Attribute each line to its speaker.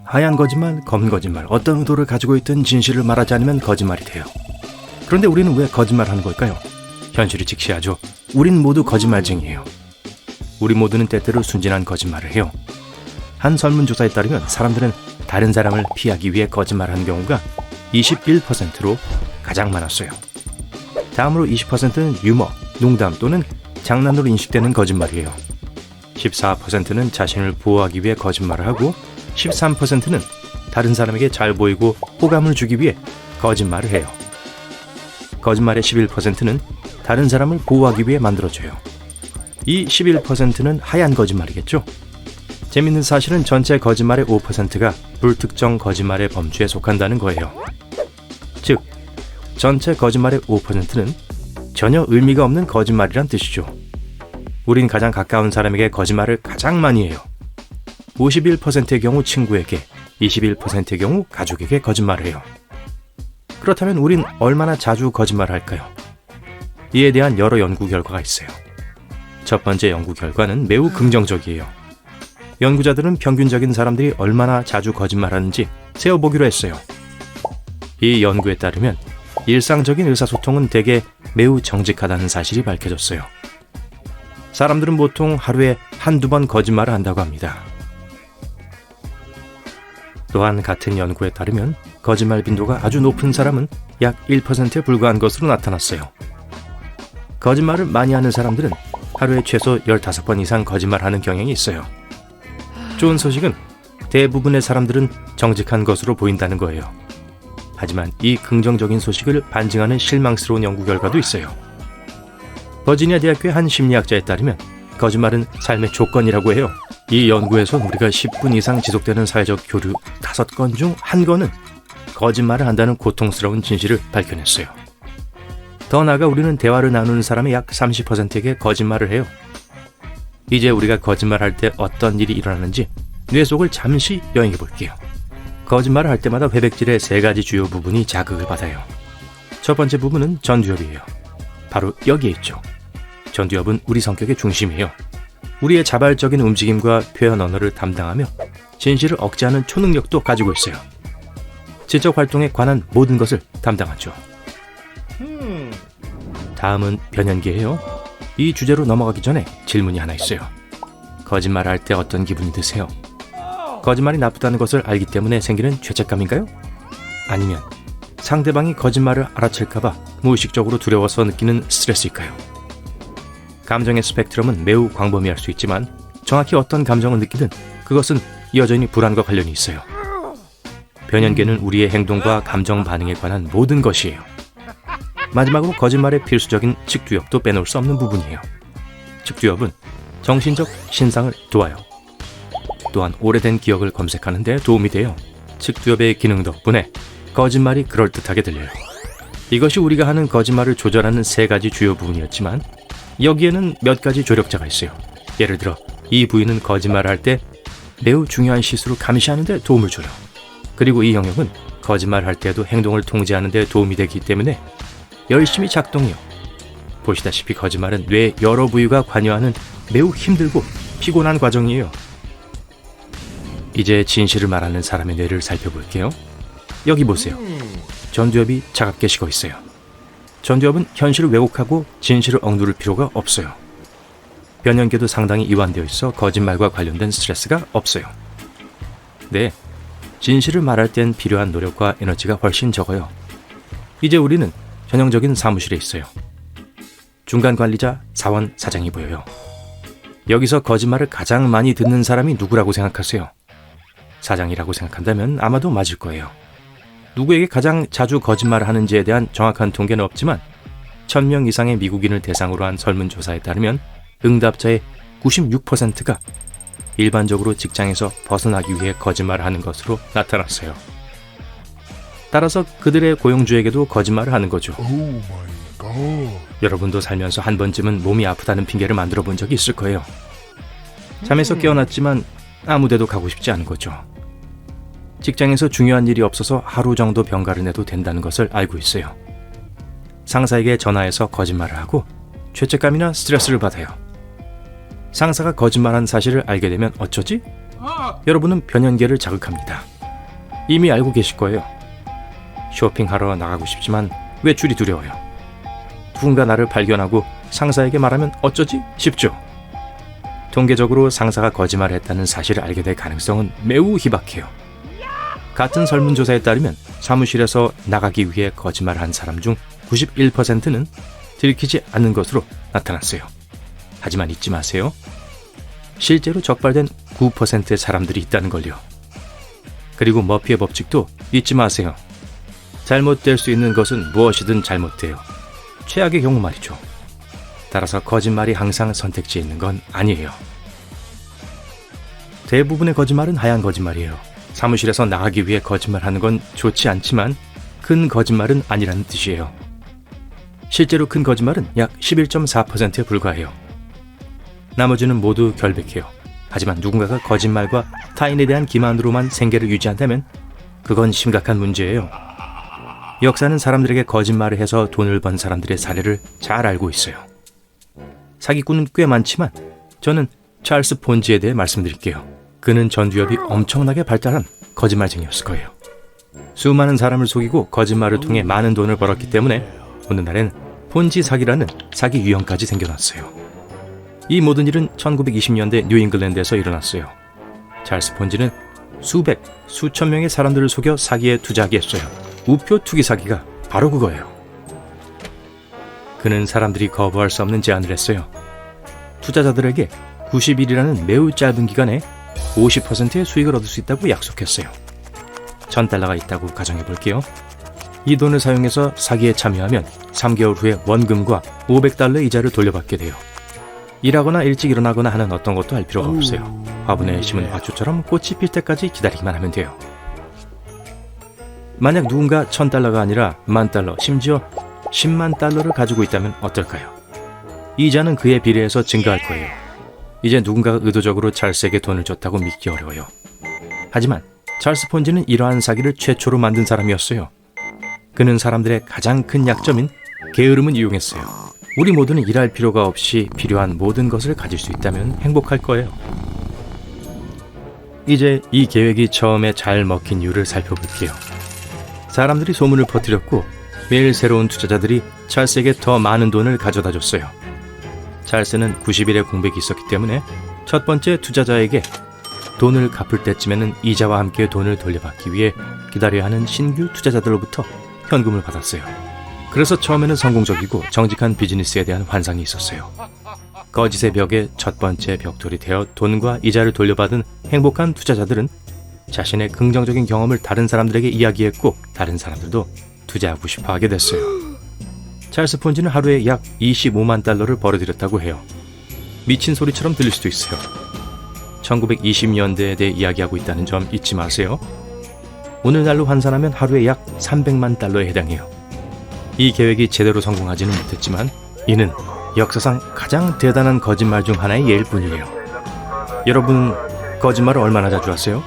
Speaker 1: 하얀 거짓말, 검은 거짓말, 어떤 의도를 가지고 있든 진실을 말하지 않으면 거짓말이 돼요. 그런데 우리는 왜 거짓말하는 걸까요? 현실이 직시하죠. 우린 모두 거짓말쟁이에요. 우리 모두는 때때로 순진한 거짓말을 해요. 한 설문조사에 따르면 사람들은 다른 사람을 피하기 위해 거짓말하는 경우가 21%로 가장 많았어요. 다음으로 20%는 유머, 농담 또는 장난으로 인식되는 거짓말이에요. 14%는 자신을 보호하기 위해 거짓말을 하고 13%는 다른 사람에게 잘 보이고 호감을 주기 위해 거짓말을 해요. 거짓말의 11%는 다른 사람을 보호하기 위해 만들어져요. 이 11%는 하얀 거짓말이겠죠? 재밌는 사실은 전체 거짓말의 5%가 불특정 거짓말의 범주에 속한다는 거예요. 즉, 전체 거짓말의 5%는 전혀 의미가 없는 거짓말이란 뜻이죠. 우린 가장 가까운 사람에게 거짓말을 가장 많이 해요. 51%의 경우 친구에게, 21%의 경우 가족에게 거짓말을 해요. 그렇다면 우린 얼마나 자주 거짓말을 할까요? 이에 대한 여러 연구 결과가 있어요. 첫 번째 연구 결과는 매우 긍정적이에요. 연구자들은 평균적인 사람들이 얼마나 자주 거짓말하는지 세어보기로 했어요. 이 연구에 따르면 일상적인 의사소통은 대개 매우 정직하다는 사실이 밝혀졌어요. 사람들은 보통 하루에 한두 번 거짓말을 한다고 합니다. 또한 같은 연구에 따르면 거짓말 빈도가 아주 높은 사람은 약 1%에 불과한 것으로 나타났어요. 거짓말을 많이 하는 사람들은 하루에 최소 15번 이상 거짓말하는 경향이 있어요. 좋은 소식은 대부분의 사람들은 정직한 것으로 보인다는 거예요. 하지만 이 긍정적인 소식을 반증하는 실망스러운 연구 결과도 있어요. 버지니아 대학교의 한 심리학자에 따르면 거짓말은 삶의 조건이라고 해요. 이 연구에선 우리가 10분 이상 지속되는 사회적 교류 5건 중 1건은 거짓말을 한다는 고통스러운 진실을 밝혀냈어요. 더 나아가 우리는 대화를 나누는 사람의 약 30%에게 거짓말을 해요. 이제 우리가 거짓말할 때 어떤 일이 일어나는지 뇌 속을 잠시 여행해 볼게요. 거짓말을 할 때마다 회백질의 3가지 주요 부분이 자극을 받아요. 첫 번째 부분은 전두엽이에요. 바로 여기에 있죠. 전두엽은 우리 성격의 중심이에요. 우리의 자발적인 움직임과 표현 언어를 담당하며 진실을 억제하는 초능력도 가지고 있어요. 지적 활동에 관한 모든 것을 담당하죠. 다음은 변연기예요. 이 주제로 넘어가기 전에 질문이 하나 있어요. 거짓말을 할 때 어떤 기분이 드세요? 거짓말이 나쁘다는 것을 알기 때문에 생기는 죄책감인가요? 아니면 상대방이 거짓말을 알아챌까봐 무의식적으로 두려워서 느끼는 스트레스일까요? 감정의 스펙트럼은 매우 광범위할 수 있지만 정확히 어떤 감정을 느끼든 그것은 여전히 불안과 관련이 있어요. 변연계는 우리의 행동과 감정 반응에 관한 모든 것이에요. 마지막으로 거짓말의 필수적인 측두엽도 빼놓을 수 없는 부분이에요. 측두엽은 정신적 신상을 도와요. 또한 오래된 기억을 검색하는 데 도움이 돼요. 측두엽의 기능 덕분에 거짓말이 그럴듯하게 들려요. 이것이 우리가 하는 거짓말을 조절하는 3가지 주요 부분이었지만 여기에는 몇 가지 조력자가 있어요. 예를 들어 이 부위는 거짓말을 할 때 매우 중요한 실수를 감시하는 데 도움을 줘요. 그리고 이 영역은 거짓말을 할 때도 행동을 통제하는 데 도움이 되기 때문에 열심히 작동해요. 보시다시피 거짓말은 뇌 여러 부위가 관여하는 매우 힘들고 피곤한 과정이에요. 이제 진실을 말하는 사람의 뇌를 살펴볼게요. 여기 보세요. 전두엽이 차갑게 식어 있어요. 전두엽은 현실을 왜곡하고 진실을 억누를 필요가 없어요. 변연계도 상당히 이완되어 있어 거짓말과 관련된 스트레스가 없어요. 네, 진실을 말할 땐 필요한 노력과 에너지가 훨씬 적어요. 이제 우리는 전형적인 사무실에 있어요. 중간 관리자, 사원, 사장이 보여요. 여기서 거짓말을 가장 많이 듣는 사람이 누구라고 생각하세요? 사장이라고 생각한다면 아마도 맞을 거예요. 누구에게 가장 자주 거짓말을 하는지에 대한 정확한 통계는 없지만 1000명 이상의 미국인을 대상으로 한 설문조사에 따르면 응답자의 96%가 일반적으로 직장에서 벗어나기 위해 거짓말을 하는 것으로 나타났어요. 따라서 그들의 고용주에게도 거짓말을 하는 거죠. 여러분도 살면서 한 번쯤은 몸이 아프다는 핑계를 만들어 본 적이 있을 거예요. 잠에서 깨어났지만 아무데도 가고 싶지 않은 거죠. 직장에서 중요한 일이 없어서 하루 정도 병가를 내도 된다는 것을 알고 있어요. 상사에게 전화해서 거짓말을 하고 죄책감이나 스트레스를 받아요. 상사가 거짓말한 사실을 알게 되면 어쩌지? 여러분은 변연계를 자극합니다. 이미 알고 계실 거예요. 쇼핑하러 나가고 싶지만 외출이 두려워요. 누군가 나를 발견하고 상사에게 말하면 어쩌지 싶죠. 통계적으로 상사가 거짓말을 했다는 사실을 알게 될 가능성은 매우 희박해요. 같은 설문조사에 따르면 사무실에서 나가기 위해 거짓말을 한 사람 중 91%는 들키지 않는 것으로 나타났어요. 하지만 잊지 마세요. 실제로 적발된 9%의 사람들이 있다는 걸요. 그리고 머피의 법칙도 잊지 마세요. 잘못될 수 있는 것은 무엇이든 잘못돼요. 최악의 경우 말이죠. 따라서 거짓말이 항상 선택지에 있는 건 아니에요. 대부분의 거짓말은 하얀 거짓말이에요. 사무실에서 나가기 위해 거짓말하는 건 좋지 않지만 큰 거짓말은 아니라는 뜻이에요. 실제로 큰 거짓말은 약 11.4%에 불과해요. 나머지는 모두 결백해요. 하지만 누군가가 거짓말과 타인에 대한 기만으로만 생계를 유지한다면 그건 심각한 문제예요. 역사는 사람들에게 거짓말을 해서 돈을 번 사람들의 사례를 잘 알고 있어요. 사기꾼은 꽤 많지만 저는 찰스 폰지에 대해 말씀드릴게요. 그는 전두엽이 엄청나게 발달한 거짓말쟁이였을 거예요. 수많은 사람을 속이고 거짓말을 통해 많은 돈을 벌었기 때문에 오늘날엔 폰지 사기라는 사기 유형까지 생겨났어요. 이 모든 일은 1920년대 뉴잉글랜드에서 일어났어요. 찰스 폰지는 수천 명의 사람들을 속여 사기에 투자하게 했어요. 우표 투기 사기가 바로 그거예요. 그는 사람들이 거부할 수 없는 제안을 했어요. 투자자들에게 90일이라는 매우 짧은 기간에 50%의 수익을 얻을 수 있다고 약속했어요. $1,000가 있다고 가정해 볼게요. 이 돈을 사용해서 사기에 참여하면 3개월 후에 원금과 $500의 이자를 돌려받게 돼요. 일하거나 일찍 일어나거나 하는 어떤 것도 할 필요가 없어요. 화분에 심은 화초처럼 꽃이 필 때까지 기다리기만 하면 돼요. 만약 누군가 $1,000가 아니라 $10,000, 심지어 $100,000를 가지고 있다면 어떨까요? 이자는 그에 비례해서 증가할 거예요. 이제 누군가가 의도적으로 찰스에게 돈을 줬다고 믿기 어려워요. 하지만 찰스 폰지는 이러한 사기를 최초로 만든 사람이었어요. 그는 사람들의 가장 큰 약점인 게으름을 이용했어요. 우리 모두는 일할 필요가 없이 필요한 모든 것을 가질 수 있다면 행복할 거예요. 이제 이 계획이 처음에 잘 먹힌 이유를 살펴볼게요. 사람들이 소문을 퍼뜨렸고 매일 새로운 투자자들이 찰스에게 더 많은 돈을 가져다 줬어요. 찰스는 90일의 공백이 있었기 때문에 첫 번째 투자자에게 돈을 갚을 때쯤에는 이자와 함께 돈을 돌려받기 위해 기다려야 하는 신규 투자자들로부터 현금을 받았어요. 그래서 처음에는 성공적이고 정직한 비즈니스에 대한 환상이 있었어요. 거짓의 벽에 첫 번째 벽돌이 되어 돈과 이자를 돌려받은 행복한 투자자들은 자신의 긍정적인 경험을 다른 사람들에게 이야기했고 다른 사람들도 투자하고 싶어 하게 됐어요. 찰스 폰지는 하루에 약 $250,000를 벌어들였다고 해요. 미친 소리처럼 들릴 수도 있어요. 1920년대에 대해 이야기하고 있다는 점 잊지 마세요. 오늘날로 환산하면 하루에 약 $300,000에 해당해요. 이 계획이 제대로 성공하지는 못했지만 이는 역사상 가장 대단한 거짓말 중 하나의 예일 뿐이에요. 여러분, 거짓말을 얼마나 자주 하세요?